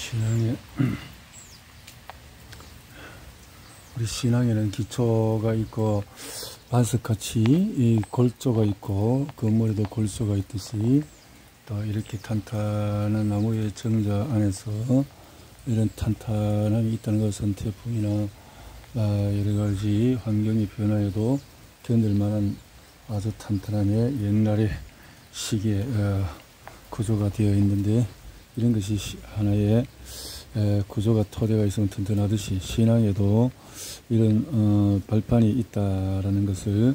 신앙에 우리 신앙에는 기초가 있고 반석같이 이 골조가 있고 건물에도 골조가 있듯이 또 이렇게 탄탄한 나무의 정자 안에서 이런 탄탄함이 있다는 것은 태풍이나 여러가지 환경의 변화에도 견딜 만한 아주 탄탄함의 옛날의 시기의 구조가 되어 있는데, 이런 것이 하나의 구조가 토대가 있으면 튼튼하듯이 신앙에도 이런 발판이 있다라는 것을,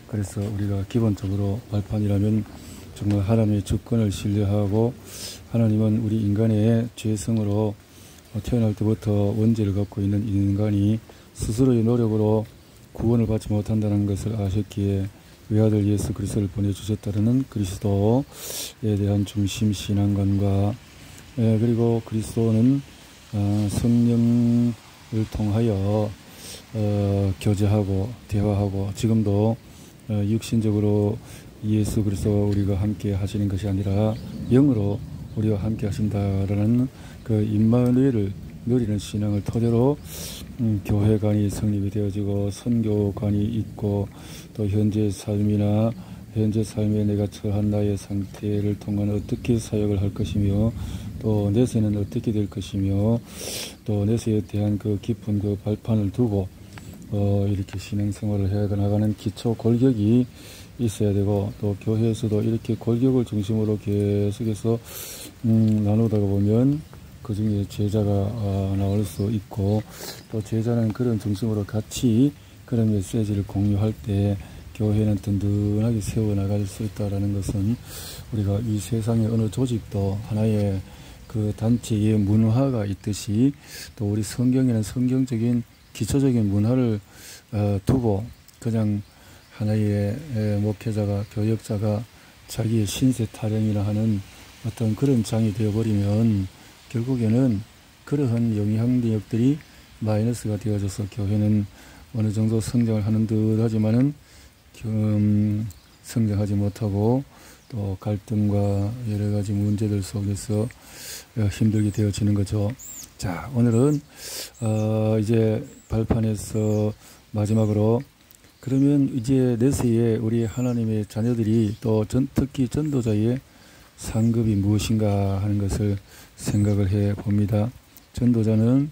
그래서 우리가 기본적으로 발판이라면 정말 하나님의 주권을 신뢰하고, 하나님은 우리 인간의 죄성으로 태어날 때부터 원죄를 갖고 있는 인간이 스스로의 노력으로 구원을 받지 못한다는 것을 아셨기에 외아들 예수 그리스도를 보내주셨다는 그리스도에 대한 중심 신앙관과, 그리고 그리스도는 성령을 통하여 교제하고 대화하고, 지금도 육신적으로 예수 그리스도와 우리가 함께 하시는 것이 아니라 영으로 우리와 함께 하신다라는 그 임마누엘을 누리는 신앙을 토대로 교회관이 성립이 되어지고 선교관이 있고, 또 현재 삶이나 현재 삶에 내가 처한 나의 상태를 통한 어떻게 사역을 할 것이며, 또 내세는 어떻게 될 것이며, 또 내세에 대한 그 깊은 그 발판을 두고 이렇게 신앙생활을 해 나가는 기초 골격이 있어야 되고, 또 교회에서도 이렇게 골격을 중심으로 계속해서 나누다가 보면 그 중에 제자가 나올 수 있고, 또 제자는 그런 중심으로 같이 그런 메시지를 공유할 때 교회는 든든하게 세워나갈 수 있다는 것은, 우리가 이 세상의 어느 조직도 하나의 그 단체의 문화가 있듯이, 또 우리 성경에는 성경적인 기초적인 문화를 두고 그냥 하나의 목회자가, 교역자가 자기의 신세 타령이라 하는 어떤 그런 장이 되어버리면 결국에는 그러한 영향력들이 마이너스가 되어져서 교회는 어느 정도 성장을 하는 듯 하지만은 성장하지 못하고, 또 갈등과 여러 가지 문제들 속에서 힘들게 되어지는 거죠. 자, 오늘은 이제 발판에서 마지막으로, 그러면 이제 내세에 우리 하나님의 자녀들이 또 특히 전도자의 상급이 무엇인가 하는 것을 생각을 해 봅니다. 전도자는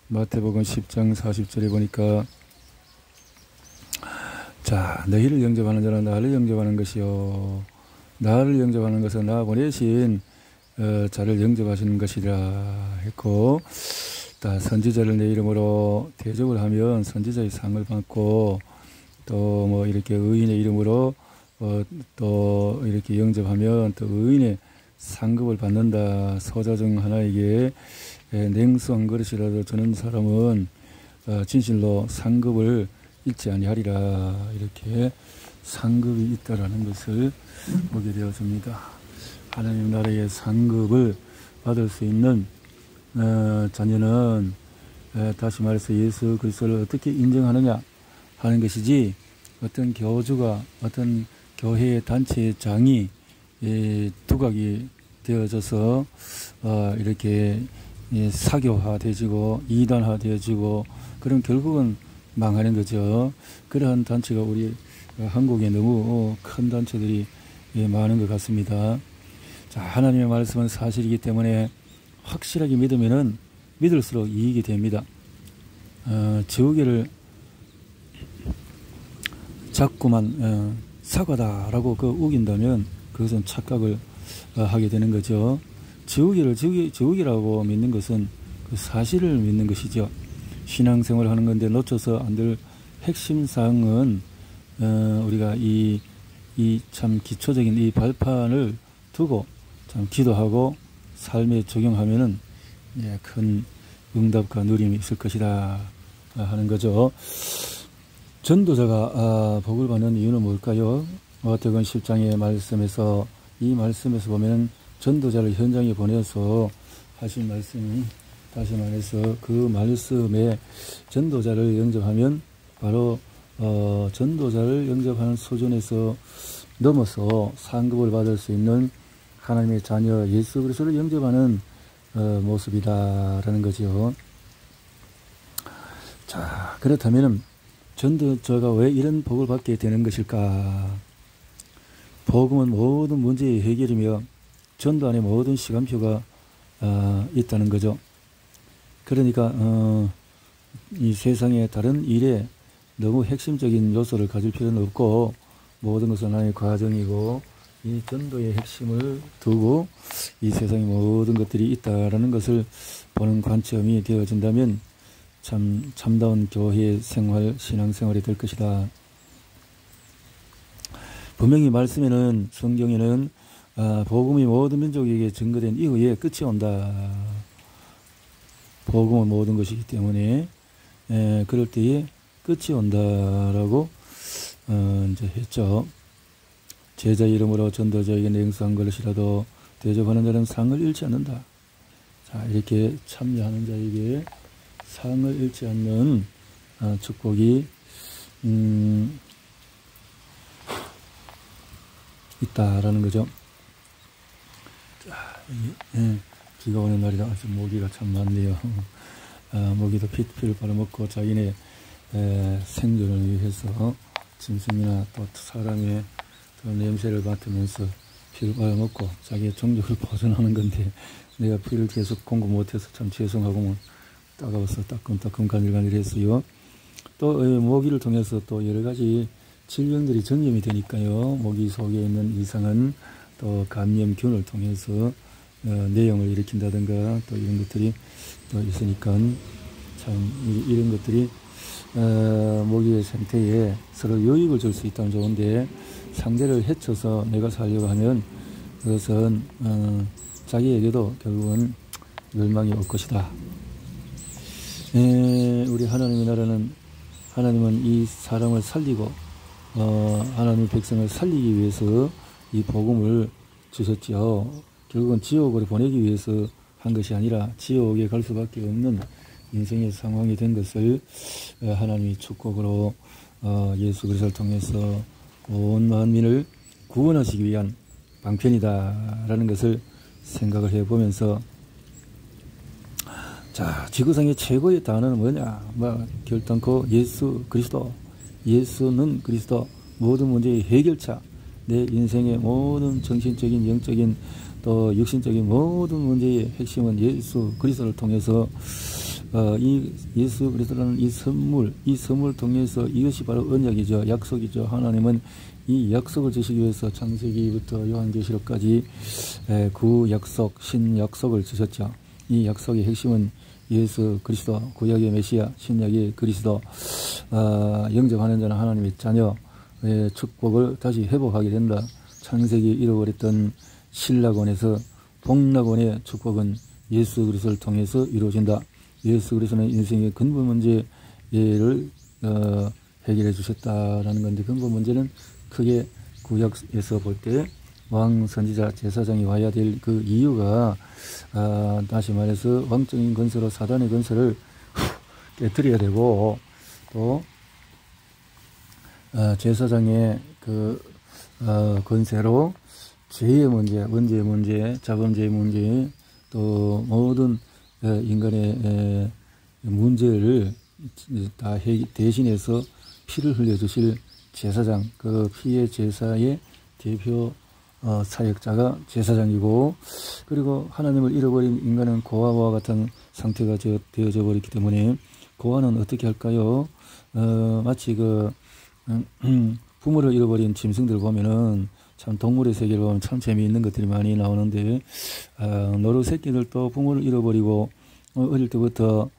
마태복음 10장 40절에 보니까, 자, 너희를 영접하는 자는 나를 영접하는 것이요, 나를 영접하는 것은 나 보내신 자를 영접하시는 것이라 했고, 선지자를 내 이름으로 대접을 하면 선지자의 상을 받고, 또 뭐 이렇게 의인의 이름으로 또 이렇게 영접하면 또 의인의 상급을 받는다. 소자 중 하나에게 냉수 한 그릇이라도 주는 사람은 진실로 상급을 잃지 아니하리라. 이렇게 상급이 있다라는 것을 보게 되어집니다. 하나님 나라의 상급을 받을 수 있는 자녀는 다시 말해서 예수 그리스도를 어떻게 인정하느냐 하는 것이지, 어떤 교주가 어떤 교회의 단체의 장이 두각이 되어져서 이렇게 사교화되어지고 이단화되어지고, 그럼 결국은 망하는 거죠. 그러한 단체가 우리 한국에 너무 큰 단체들이 많은 것 같습니다. 자, 하나님의 말씀은 사실이기 때문에 확실하게 믿으면은 믿을수록 이익이 됩니다. 지우개를 자꾸만 사과다라고 우긴다면 그것은 착각을 하게 되는 거죠. 지우개라고 믿는 것은 그 사실을 믿는 것이죠. 신앙생활을 하는 건데 놓쳐서 안 될 핵심 사항은 우리가 이 참 기초적인 이 발판을 두고 참 기도하고 삶에 적용하면은 큰 응답과 누림이 있을 것이다 하는 거죠. 전도자가 복을 받는 이유는 뭘까요? 마태복음 10장의 말씀에서, 이 말씀에서 보면 전도자를 현장에 보내서 하신 말씀이, 다시 말해서 그 말씀에 전도자를 영접하면 바로 전도자를 영접하는 수준에서 넘어서 상급을 받을 수 있는 하나님의 자녀 예수 그리스도를 영접하는 모습이다라는 거죠. 자, 그렇다면은 전도자가 왜 이런 복을 받게 되는 것일까? 복음은 모든 문제의 해결이며 전도 안에 모든 시간표가 있다는 거죠. 그러니까 이 세상의 다른 일에 너무 핵심적인 요소를 가질 필요는 없고 모든 것은 하나의 과정이고 이 전도의 핵심을 두고 이 세상의 모든 것들이 있다라는 것을 보는 관점이 되어진다면 참다운 교회 생활, 신앙생활이 될 것이다. 분명히 말씀에는, 성경에는 복음이 모든 민족에게 증거된 이후에 끝이 온다. 복음은 모든 것이기 때문에 그럴 때에 끝이 온다라고 이제 했죠. 제자 이름으로 전도자에게 냉수한 것이라도 대접하는 자는 상을 잃지 않는다. 자, 이렇게 참여하는 자에게 상을 잃지 않는 축복이 있다라는 거죠. 자, 비가 오는 날이라 아주 모기가 참 많네요. 모기도 피를 빨아먹고 자기네 생존을 위해서 짐승이나 또 사람의 냄새를 맡으면서 피를 빨아먹고 자기의 종족을 보존하는 건데 내가 피를 계속 공급 못해서 참 죄송하고 따가워서 따끔따끔 간질간질했어요. 또 모기를 통해서 또 여러 가지 질병들이 전염이 되니까요. 모기 속에 있는 이상한 또 감염균을 통해서 뇌염을 일으킨다든가 또 이런 것들이 또 있으니까 참 이런 것들이 모기의 생태에 서로 유익을 줄 수 있다면 좋은데 상대를 해쳐서 내가 살려고 하면 그것은 자기에게도 결국은 멸망이 올 것이다. 우리 하나님의 나라는 하나님은 이 사람을 살리고 하나님의 백성을 살리기 위해서 이 복음을 주셨지요. 결국은 지옥으로 보내기 위해서 한 것이 아니라 지옥에 갈 수밖에 없는 인생의 상황이 된 것을 하나님이 축복으로 예수 그리스도를 통해서 온 만민을 구원하시기 위한 방편이다라는 것을 생각을 해보면서 자, 지구상의 최고의 단어는 뭐냐? 결단코 예수 그리스도. 예수는 그리스도. 모든 문제의 해결차. 내 인생의 모든 정신적인, 영적인, 또 육신적인 모든 문제의 핵심은 예수 그리스도를 통해서 이 예수 그리스도라는 이 선물 통해서 이것이 바로 언약이죠. 약속이죠. 하나님은 이 약속을 주시기 위해서 창세기부터 요한계시록까지 구약속, 신약속을 주셨죠. 이 약속의 핵심은 예수 그리스도, 구약의 메시아, 신약의 그리스도, 영접하는 자는 하나님의 자녀의 축복을 다시 회복하게 된다. 창세기 잃어버렸던 신락원에서 복락원의 축복은 예수 그리스도를 통해서 이루어진다. 예수 그리스도는 인생의 근본 문제를 해결해 주셨다라는 건데, 근본 문제는 크게 구약에서 볼 때 왕, 선지자, 제사장이 와야 될 그 이유가 다시 말해서 왕적인 건설로 사단의 건설을 깨뜨려야 되고, 또 제사장의 그 건세로 죄의 문제, 원죄의 문제, 자범죄의 문제, 또 모든 인간의 문제를 다 대신해서 피를 흘려주실 제사장, 그 피의 제사의 대표 사역자가 제사장이고, 그리고 하나님을 잃어버린 인간은 고아와 같은 상태가 되어져 버렸기 때문에 고아는 어떻게 할까요? 마치 부모를 잃어버린 짐승들 보면은 참 동물의 세계를 보면 참 재미있는 것들이 많이 나오는데, 노루 새끼들도 부모를 잃어버리고 어릴 때부터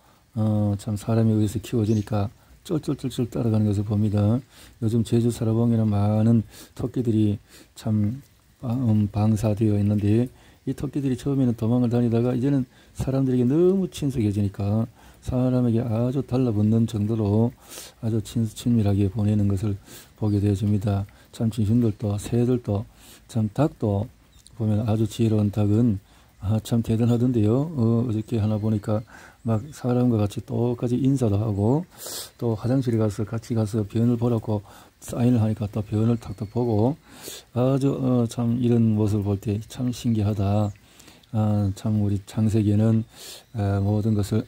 참 사람에 의해서 키워지니까 쫄쫄쫄쫄 따라가는 것을 봅니다. 요즘 제주 사라봉에는 많은 토끼들이 참 방사되어 있는데, 이 토끼들이 처음에는 도망을 다니다가 이제는 사람들에게 너무 친숙해지니까 사람에게 아주 달라붙는 정도로 아주 친밀하게 보내는 것을 보게 되어집니다. 참 짐승들도, 새들도, 참 닭도 보면 아주 지혜로운 닭은 참 대단하던데요. 어저께 하나 보니까 막 사람과 같이 똑같이 인사도 하고, 또 화장실에 가서 같이 가서 변을 보라고 사인을 하니까 또 변을 탁탁 보고, 아주 참 이런 모습을 볼 때 참 신기하다. 참 우리 창세기에는 모든 것을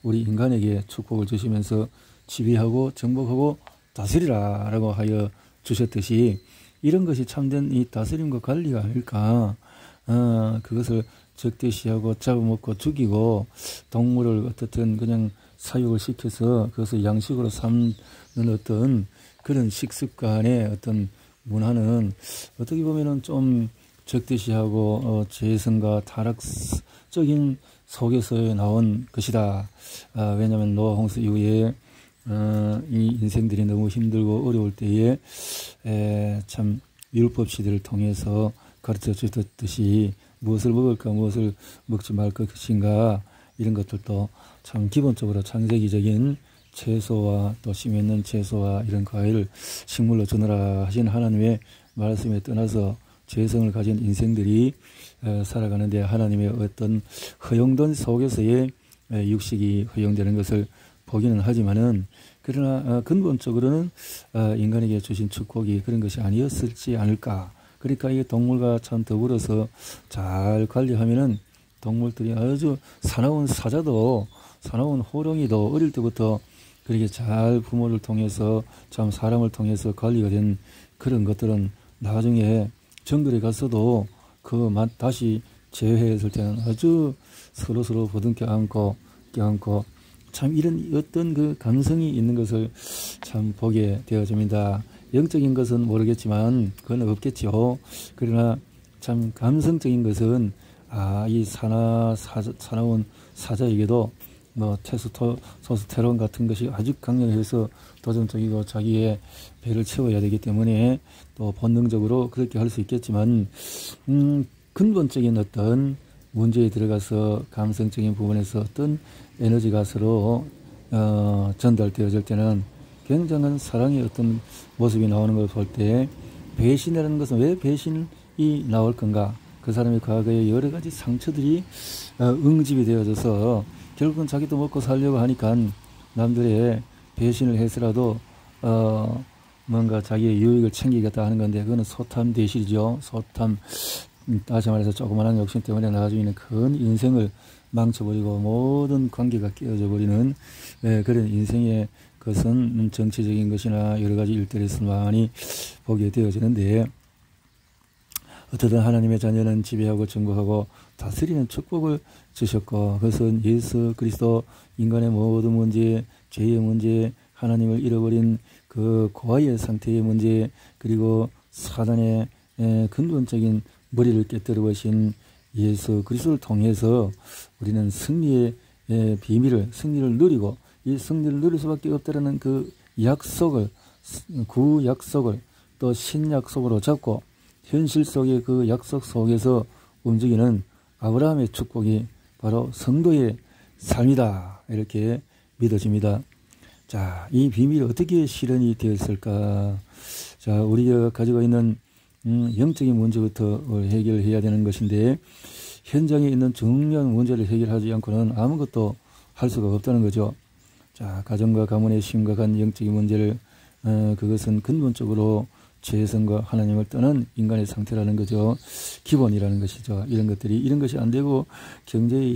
우리 인간에게 축복을 주시면서 지배하고 정복하고 다스리라 라고 하여 주셨듯이 이런 것이 참된 이 다스림과 관리가 아닐까. 그것을 적대시하고 잡아먹고 죽이고 동물을 어떻든 그냥 사육을 시켜서 그것을 양식으로 삼는 어떤 그런 식습관의 어떤 문화는 어떻게 보면은 좀 적대시하고 재성과 타락적인 속에서 나온 것이다. 왜냐하면 노아 홍수 이후에 이 인생들이 너무 힘들고 어려울 때에 참 율법 시대를 통해서 가르쳐 주듯이 무엇을 먹을까 무엇을 먹지 말 것인가 이런 것들도 참 기본적으로 창세기적인 채소와 또 씨 맺는 채소와 이런 과일을 식물로 주느라 하신 하나님의 말씀에 떠나서 죄성을 가진 인생들이 살아가는데 하나님의 어떤 허용된 속에서의 육식이 허용되는 것을 보기는 하지만은 그러나 근본적으로는 인간에게 주신 축복이 그런 것이 아니었을지 않을까. 그러니까 이 동물과 참 더불어서 잘 관리하면은 동물들이 아주 사나운 사자도 사나운 호랑이도 어릴 때부터 그렇게 잘 부모를 통해서 참 사람을 통해서 관리가 된 그런 것들은 나중에 정글에 갔어도 다시 재회했을 때는 아주 서로 보듬켜 안고 껴안고 참 이런 어떤 그 감성이 있는 것을 참 보게 되어집니다. 영적인 것은 모르겠지만 그건 없겠죠. 그러나 참 감성적인 것은 이 사나운 사자에게도 뭐 테스토스테론 같은 것이 아주 강렬해서 도전적이고 자기의 배를 채워야 되기 때문에 또 본능적으로 그렇게 할 수 있겠지만 근본적인 어떤 문제에 들어가서 감성적인 부분에서 어떤 에너지가 서로 전달되어질 때는 굉장한 사랑의 어떤 모습이 나오는 걸 볼 때 배신이라는 것은 왜 배신이 나올 건가? 그 사람의 과거에 여러 가지 상처들이 응집이 되어져서 결국은 자기도 먹고 살려고 하니까 남들의 배신을 해서라도 뭔가 자기의 유익을 챙기겠다 하는 건데 그거는 소탐 대실이죠. 소탐. 다시 말해서 조그마한 욕심 때문에 나중에는 큰 인생을 망쳐버리고 모든 관계가 깨어져 버리는 그런 인생의 것은 정치적인 것이나 여러 가지 일들에서 많이 보게 되어지는데 어떻든 하나님의 자녀는 지배하고 정복하고 다스리는 축복을 주셨고 그것은 예수 그리스도 인간의 모든 문제, 죄의 문제, 하나님을 잃어버린 그 고아의 상태의 문제 그리고 사단의 근본적인 머리를 깨뜨려 보신 예수 그리스도를 통해서 우리는 승리의 승리를 누리고 이 승리를 누릴 수밖에 없다라는 그 약속을 구약속을 또 신약속으로 잡고 현실 속의 그 약속 속에서 움직이는 아브라함의 축복이 바로 성도의 삶이다 이렇게 믿어집니다. 자, 이 비밀이 어떻게 실현이 되었을까? 자, 우리가 가지고 있는 영적인 문제부터 해결해야 되는 것인데 현장에 있는 중요한 문제를 해결하지 않고는 아무것도 할 수가 없다는 거죠. 자, 가정과 가문의 심각한 영적인 문제를 그것은 근본적으로 죄성과 하나님을 떠난 인간의 상태라는 거죠. 기본이라는 것이죠. 이런 것이 안 되고 경제에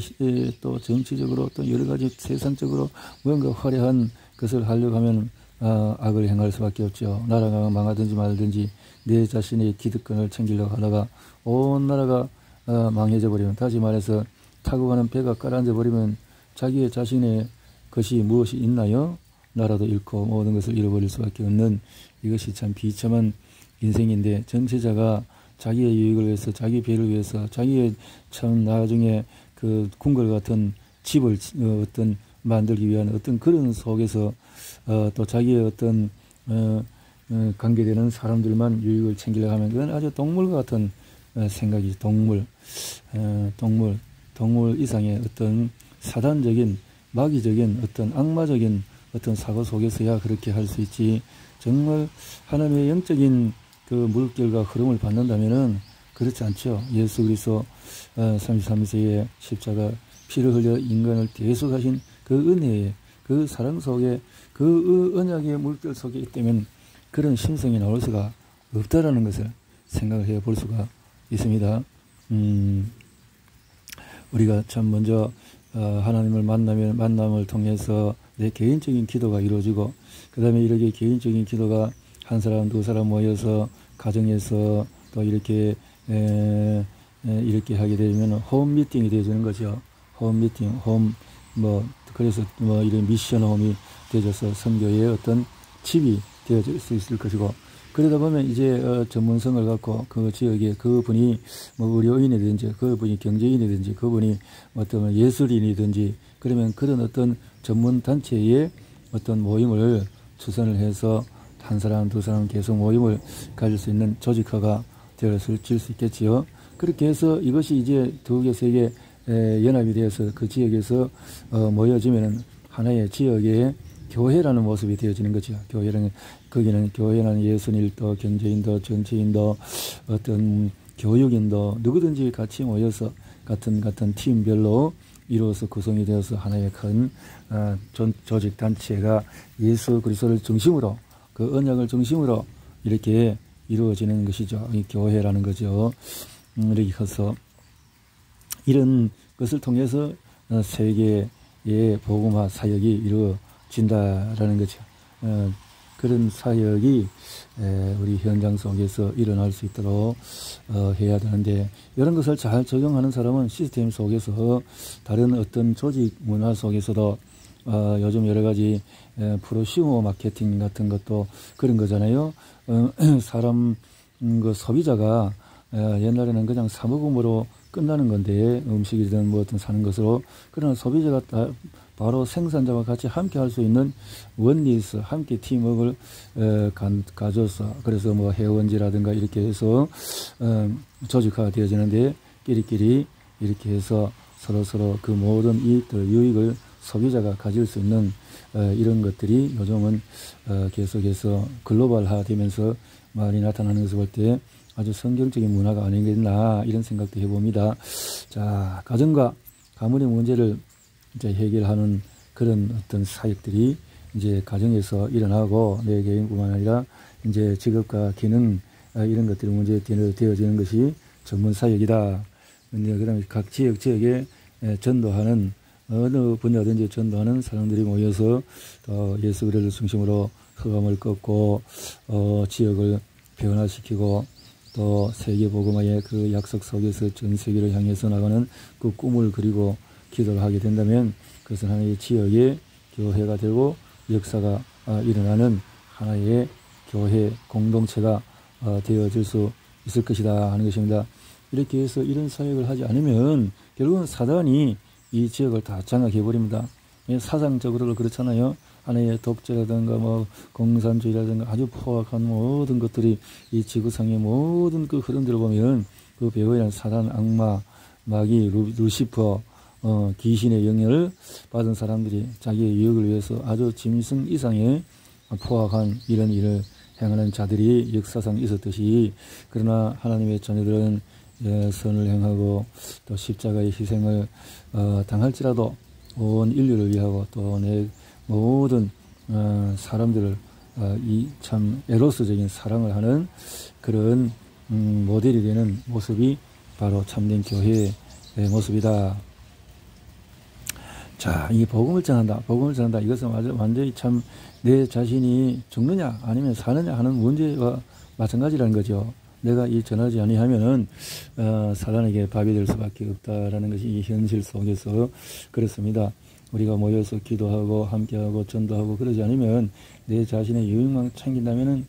또 정치적으로 또 여러 가지 세상적으로 뭔가 화려한 것을 하려고 하면 악을 행할 수밖에 없죠. 나라가 망하든지 말든지 내 자신의 기득권을 챙기려고 하다가 온 나라가 망해져 버리면 다시 말해서 타고 가는 배가 가라앉아 버리면 자신의 것이 무엇이 있나요? 나라도 잃고 모든 것을 잃어버릴 수밖에 없는 이것이 참 비참한 인생인데 정치자가 자기의 유익을 위해서 자기 배를 위해서 자기의 참 나중에 그 궁궐 같은 집을 어떤 만들기 위한 어떤 그런 속에서 또 자기의 어떤 관계되는 사람들만 유익을 챙기려고 하면 그건 아주 동물과 같은 생각이지. 동물 이상의 어떤 사단적인 마귀적인 어떤 악마적인 어떤 사고 속에서야 그렇게 할 수 있지. 정말 하나님의 영적인 그 물결과 흐름을 받는다면은 그렇지 않죠. 예수 그리스도 33세의 십자가 피를 흘려 인간을 대속하신 그 은혜의 그 사랑 속에 그 언약의 물결 속에 있다면 그런 심성이 나올 수가 없다라는 것을 생각을 해 볼 수가 있습니다. 우리가 참 먼저 하나님을 만남을 통해서 내 개인적인 기도가 이루어지고, 그 다음에 이렇게 개인적인 기도가 한 사람 두 사람 모여서 가정에서 또 이렇게 이렇게 하게 되면 홈 미팅이 되어지는 거죠. 홈 미팅, 그래서 이런 미션 홈이 되어져서 선교의 어떤 집이 되어질 수 있을 것이고, 그러다 보면 이제 전문성을 갖고 그 지역에 그분이 의료인이든지 그분이 경제인이든지 그분이 어떤 예술인이든지, 그러면 그런 어떤 전문 단체의 어떤 모임을 추선을 해서 한 사람 두 사람 계속 모임을 가질 수 있는 조직화가 되어질 수 있겠지요. 그렇게 해서 이것이 이제 두 개, 세 개 연합이 되어서 그 지역에서 모여지면은 하나의 지역의 교회라는 모습이 되어지는 거죠. 거기는 교회라는 예술인도, 경제인도, 정치인도, 어떤 교육인도 누구든지 같이 모여서 같은 팀별로 이루어서 구성이 되어서 하나의 큰 조직 단체가 예수 그리스도를 중심으로, 그 언약을 중심으로 이렇게 이루어지는 것이죠. 이 교회라는 거죠. 이렇게 해서 이런 것을 통해서 세계의 복음화 사역이 이루어진다라는 거죠. 그런 사역이 우리 현장 속에서 일어날 수 있도록 해야 되는데, 이런 것을 잘 적용하는 사람은 시스템 속에서 다른 어떤 조직 문화 속에서도 요즘 여러 가지 프로슈머 마케팅 같은 것도 그런 거잖아요. 사람 소비자가 옛날에는 그냥 사 먹음으로 끝나는 건데, 음식이든 뭐든 사는 것으로, 그러나 소비자가 바로 생산자와 같이 함께 할 수 있는 원리스, 함께 팀워크를 가져서, 그래서 회원지라든가 이렇게 해서 조직화가 되어지는데, 끼리끼리 이렇게 해서 서로 그 모든 이익들, 유익을 소비자가 가질 수 있는 이런 것들이 요즘은 계속해서 글로벌화 되면서 많이 나타나는 것을 볼 때 아주 성경적인 문화가 아니겠나, 이런 생각도 해봅니다. 자, 가정과 가문의 문제를 이제 해결하는 그런 어떤 사역들이 이제 가정에서 일어나고, 내 개인뿐만 아니라 이제 직업과 기능, 이런 것들이 문제 되어지는 것이 전문 사역이다. 그다음에 각 지역에 전도하는, 어느 분야든지 전도하는 사람들이 모여서 예수 그리스도를 중심으로 흑암을 꺾고 지역을 변화시키고, 또 세계 복음화의 그 약속 속에서 전 세계를 향해서 나가는 그 꿈을 그리고 기도를 하게 된다면, 그것은 하나의 지역의 교회가 되고 역사가 일어나는 하나의 교회 공동체가 되어질 수 있을 것이다 하는 것입니다. 이렇게 해서 이런 사역을 하지 않으면 결국은 사단이 이 지역을 다 장악해버립니다. 사상적으로 그렇잖아요. 하나의 독재라든가 공산주의라든가 아주 포악한 모든 것들이 이 지구상의 모든 그 흐름들을 보면 그 배후에는 사단, 악마, 마귀, 루시퍼, 귀신의 영향을 받은 사람들이 자기의 유익을 위해서 아주 짐승 이상의 포악한 이런 일을 행하는 자들이 역사상 있었듯이, 그러나 하나님의 자녀들은 선을 행하고 또 십자가의 희생을 당할지라도 온 인류를 위하고 또 내 모든 사람들을 이 참 에로스적인 사랑을 하는 그런 모델이 되는 모습이 바로 참된 교회의 모습이다. 자, 이 복음을 전한다. 이것은 완전히 참 내 자신이 죽느냐 아니면 사느냐 하는 문제와 마찬가지라는 거죠. 내가 이 전하지 아니하면은 사단에게 밥이 될 수밖에 없다라는 것이 이 현실 속에서 그렇습니다. 우리가 모여서 기도하고 함께하고 전도하고 그러지 않으면 내 자신의 유익만 챙긴다면은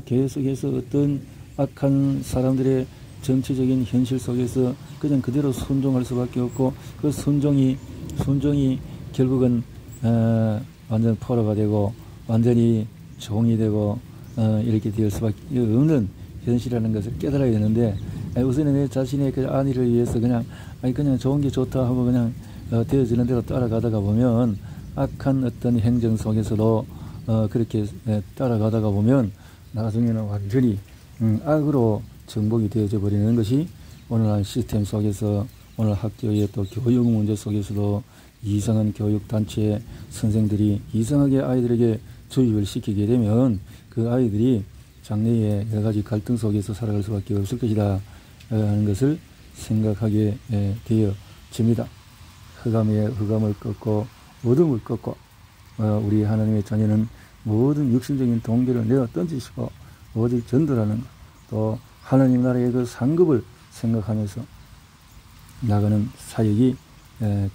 계속해서 어떤 악한 사람들의 정치적인 현실 속에서 그냥 그대로 순종할 수밖에 없고, 그 순종이 결국은 완전 포로가 되고 완전히 종이 되고 이렇게 될 수밖에 없는 현실이라는 것을 깨달아야 되는데, 우선은 내 자신의 그 안위를 위해서 그냥 좋은 게 좋다 하고 그냥 되어지는 대로 따라가다가 보면, 악한 어떤 행정 속에서도 그렇게 따라가다가 보면 나중에는 완전히 악으로 정복이 되어져 버리는 것이 오늘날 시스템 속에서, 오늘 학교의 또 교육 문제 속에서도 이상한 교육단체 선생들이 이상하게 아이들에게 주입을 시키게 되면 그 아이들이 장래에 여러 가지 갈등 속에서 살아갈 수밖에 없을 것이다 하는 것을 생각하게 집니다. 흑암을 꺾고 어둠을 꺾고 우리 하나님의 자녀는 모든 육신적인 동기를 내어 던지시고 오직 전도라는 것, 또 하나님 나라의 그 상급을 생각하면서 나가는 사역이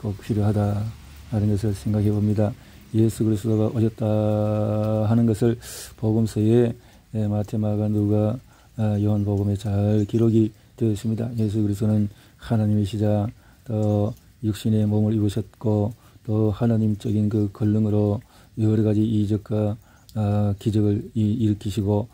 꼭 필요하다 하는 것을 생각해 봅니다. 예수 그리스도가 오셨다 하는 것을 복음서에 마태, 마가, 누가, 요한복음에 잘 기록이 되어 있습니다. 예수 그리스도는 하나님이시자 또 육신의 몸을 입으셨고 또 하나님적인 그 권능으로 여러 가지 이적과 기적을 일으키시고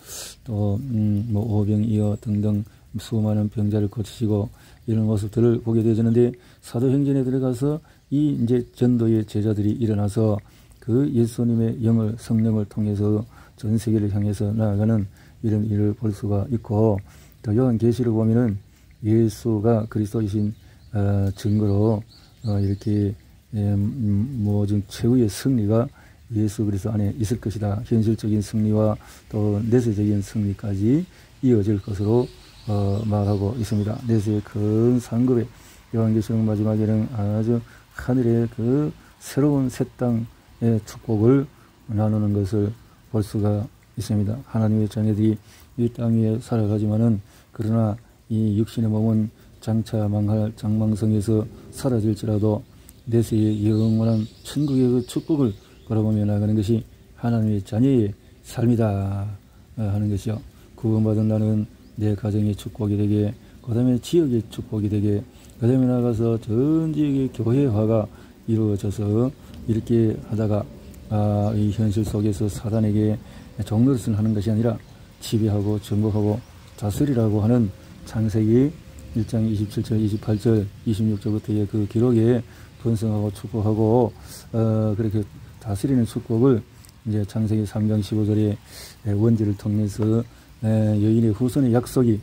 또 뭐 오병이어 등등 수많은 병자를 고치시고 이런 모습들을 보게 되어지는데, 사도행전에 들어가서 이 이제 전도의 제자들이 일어나서 그 예수님의 영을 성령을 통해서 전 세계를 향해서 나아가는 이런 일을 볼 수가 있고, 또 요한계시를 보면은 예수가 그리스도이신 증거로 이렇게 모든 최후의 승리가 예수 그리스도 안에 있을 것이다. 현실적인 승리와 또 내세적인 승리까지 이어질 것으로 말하고 있습니다. 내세의 큰 상급에 요한계시록 마지막에는 아주 하늘의 그 새로운 새 땅의 축복을 나누는 것을 볼 수가 있습니다. 하나님의 자녀들이 이 땅 위에 살아가지만은 그러나 이 육신의 몸은 장차 망할 장망성에서 사라질지라도 내세의 영원한 천국의 그 축복을 걸어보며 나가는 것이 하나님의 자녀의 삶이다 하는 것이요. 구원받은 나는 내 가정의 축복이 되게, 그 다음에 지역의 축복이 되게, 그 다음에 나가서 전 지역의 교회화가 이루어져서 이렇게 하다가 이 현실 속에서 사단에게 종노릇을 하는 것이 아니라 지배하고 정복하고 다스리라고 하는 창세기 1장 27절, 28절, 26절부터의 그 기록에 번성하고 축복하고 그렇게 다스리는 축복을 이제 창세기 3장 15절에 원죄를 통해서 여인의 후손의 약속이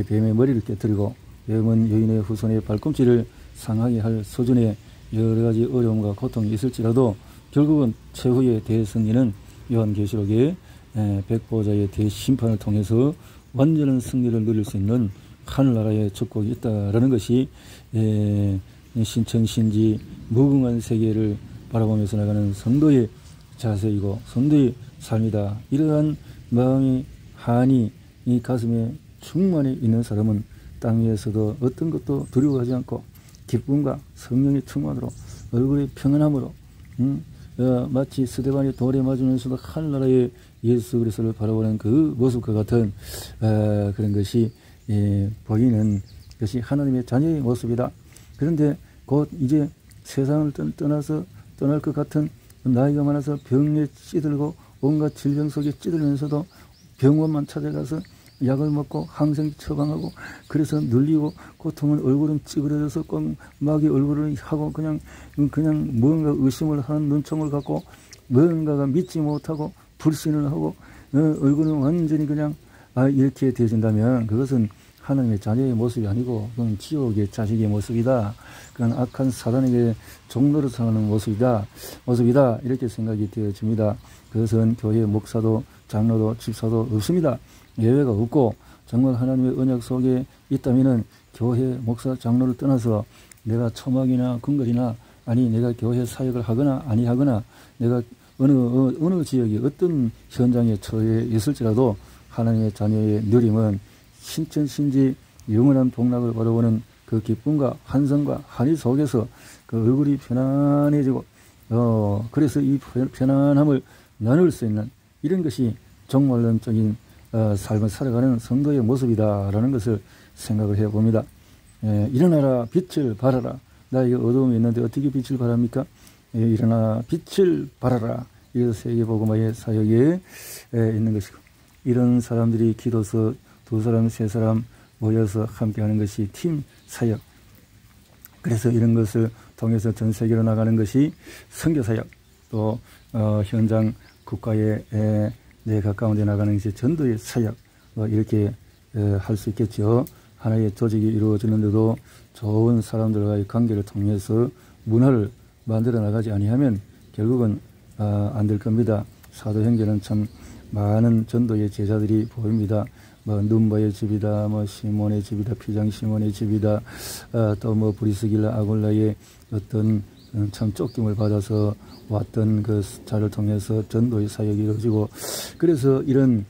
뱀의 머리를 깨뜨리고 뱀은 여인의 후손의 발꿈치를 상하게 할 수준의 여러 가지 어려움과 고통이 있을지라도 결국은 최후의 대승리는 요한계시록의 백보자의 대심판을 통해서 완전한 승리를 누릴 수 있는 하늘나라의 축복이 있다라는 것이 신청신지 무궁한 세계를 바라보면서 나가는 성도의 자세이고 성도의 삶이다. 이러한 마음이 한이 이 가슴에 충만히 있는 사람은 땅 위에서도 어떤 것도 두려워하지 않고 기쁨과 성령의 충만으로 얼굴의 평안함으로 마치 스데반이 돌에 맞으면서도 하늘나라의 예수 그리스도를 바라보는 그 모습과 같은 그런 것이 보이는 것이 하나님의 자녀의 모습이다. 그런데 곧 이제 세상을 떠나서 떠날 것 같은 나이가 많아서 병에 찌들고 온갖 질병 속에 찌들면서도 병원만 찾아가서 약을 먹고 항생제 처방하고 그래서 눌리고 고통은 얼굴은 찌그러져서 꽉막이 얼굴을 하고 그냥 뭔가 의심을 하는 눈총을 갖고 뭔가가 믿지 못하고 불신을 하고 얼굴은 완전히 그냥 이렇게 되어진다면 그것은 하나님의 자녀의 모습이 아니고 그건 지옥의 자식의 모습이다. 그건 악한 사단에게 종노릇 하는 모습이다 이렇게 생각이 되어집니다. 그것은 교회 목사도 장로도 집사도 없습니다. 예외가 없고 정말 하나님의 언약 속에 있다면은 교회 목사 장로를 떠나서 내가 초막이나 근거리나 아니 내가 교회 사역을 하거나 아니하거나 내가 어느 지역에 어떤 현장에 처해 있을지라도 하나님의 자녀의 누림은 신천신지 영원한 복락을 바라보는 그 기쁨과 환성과 한이 속에서 그 얼굴이 편안해지고 그래서 이 편안함을 나눌 수 있는 이런 것이 종말론적인 삶을 살아가는 성도의 모습이다라는 것을 생각을 해봅니다. 일어나라 빛을 발하라. 나에게 어두움이 있는데 어떻게 빛을 발합니까? 일어나 빛을 발하라. 이것도 세계복음화의 사역에 있는 것이고, 이런 사람들이 기도서 2사람 3사람 모여서 함께하는 것이 팀 사역. 그래서 이런 것을 통해서 전 세계로 나가는 것이 선교 사역, 또 현장 국가에 내 가까운 데 나가는 것이 전도의 사역, 이렇게 할 수 있겠죠. 하나의 조직이 이루어지는데도 좋은 사람들과의 관계를 통해서 문화를 만들어 나가지 아니하면 결국은 안 될 겁니다. 사도행전은 참 많은 전도의 제자들이 보입니다. 뭐 눈바의 집이다, 뭐 시몬의 집이다, 피장 시몬의 집이다, 또 뭐 브리스길라 아굴라의 어떤 참 쫓김을 받아서 왔던 그 자를 통해서 전도의 사역이 이루어지고, 그래서 이런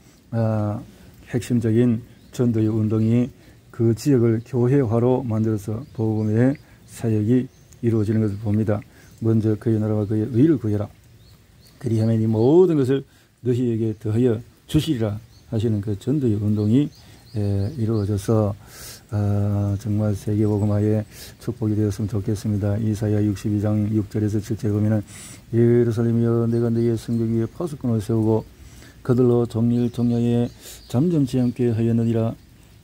핵심적인 전도의 운동이 그 지역을 교회화로 만들어서 복음의 사역이 이루어지는 것을 봅니다. 먼저 그의 나라와 그의 의를 구해라. 그리하면 이 모든 것을 너희에게 더하여 주시리라 하시는 그 전도의 운동이 이루어져서 정말 세계복음화의 축복이 되었으면 좋겠습니다. 이사야 62장 6절에서 7절에 보면은 예루살렘이여 내가 너희의 성벽 위에 파수꾼을 세우고 그들로 정리를 정량에 잠잠치 않게 하였느니라.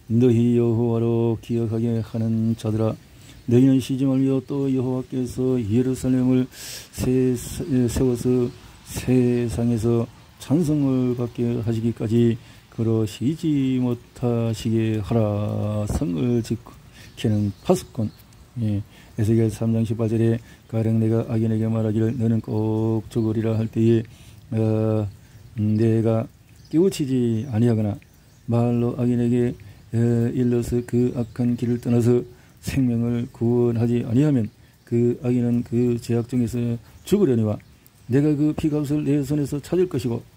너희 여호와로 기억하게 하는 자들아 너희는 쉬지 말며 또 여호와께서 예루살렘을 세워서 세상에서 찬송을 받게 하시기까지 그로 쉬지 못하시게 하라. 성을 지키는 파수꾼. 에스겔 3장 18절에 가령 내가 악인에게 말하기를 너는 꼭 죽으리라 할 때에 내가 깨우치지 아니하거나 말로 악인에게 일러서 그 악한 길을 떠나서 생명을 구원하지 아니하면 그 악인은 그 죄악 중에서 죽으려니와 내가 그 피값을 내 손에서 찾을 것이고.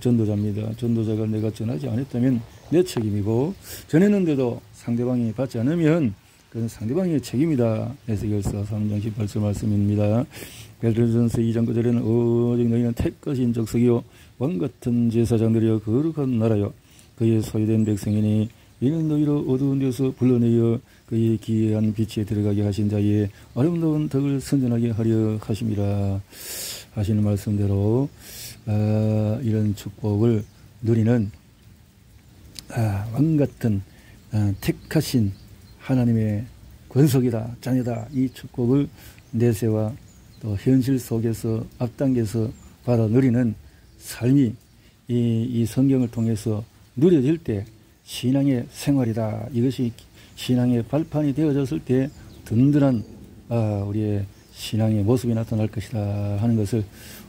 전도자입니다. 전도자가 내가 전하지 않았다면 내 책임이고 전했는데도 상대방이 받지 않으면 그건 상대방의 책임이다. 에스겔서 3장 18절 말씀입니다. 베드로전서 2장 9절에는 오직 너희는 택하신 족속이요 왕같은 제사장들이여 거룩한 나라요 그의 소유된 백성이니 이는 너희로 어두운 데서 불러내어 그의 기이한 빛에 들어가게 하신 자의 아름다운 덕을 선전하게 하려 하심이라 하시는 말씀대로 이런 축복을 누리는 왕같은 택하신 하나님의 권속이다, 자녀다. 이 축복을 내세와 또 현실 속에서 앞당겨서 받아 누리는 삶이 이 성경을 통해서 누려질 때 신앙의 생활이다. 이것이 신앙의 발판이 되어졌을 때 든든한 우리의 신앙의 모습이 나타날 것이다 하는 것을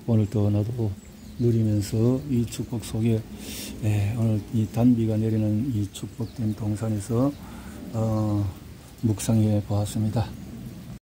오늘 또 나도 누리면서 이 축복 속에 오늘 이 단비가 내리는 이 축복된 동산에서 묵상해 보았습니다.